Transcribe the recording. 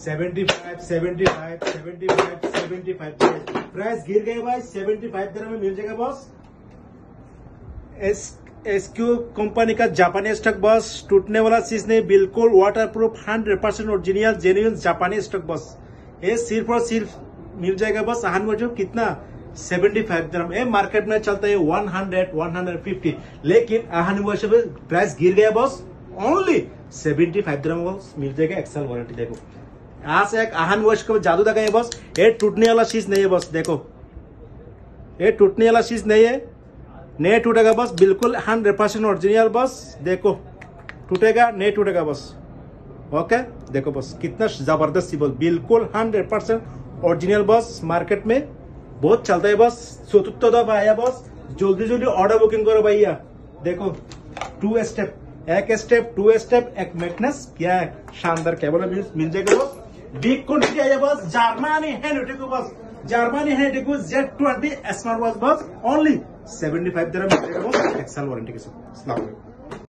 75 75 75 75 price गिर गए भाई। 75 दिरहम में मिल जाएगा बॉस। एसक्यू कंपनी का जापानी स्टॉक बॉस, टूटने वाला चीज नहीं, बिल्कुल वाटरप्रूफ 100% ओरिजिनल जेन्युइन जापानी स्टॉक बॉस। ये सिर्फ और सिर्फ मिल जाएगा बॉस अहान वर्जो कितना 75 दिरहम। ये मार्केट में चलता है 100 150, लेकिन अहान वर्जो पे प्राइस गिर गया बॉस, ओनली 75 दिरहम बॉस मिल जाएगा एक्सेल वारंटी। देखो आज एक अहान वर्ष को जादू लगा है बॉस, ये टूटने वाला चीज नहीं है बॉस। देखो ये टूटने वाला चीज नहीं है, नहीं टूटेगा बॉस, बिल्कुल 100% ओरिजिनल बॉस। देखो टूटेगा नहीं टूटेगा बॉस। ओके देखो बॉस कितना जबरदस्त सी बॉस, बिल्कुल 100% ओरिजिनल बॉस। मार्केट में बहुत चलता है बॉस। 74 दफा आया बॉस, जल्दी जल्दी ऑर्डर बुकिंग करो भैया। देखो 2 स्टेप, एक स्टेप 2 स्टेप एक मेंटेनेंस, क्या है शानदार केबल मिल जाएगा बॉस। बिग क्वांटिटी आया बॉस, जर्मनी है नोटिको बॉस, जर्मनी है नोटिको Z20 smart watch boss, only 75 दिरहम मिल जाएगा बॉस एक्सेल वारंटी के साथ। अस्सलाम वालेकुम।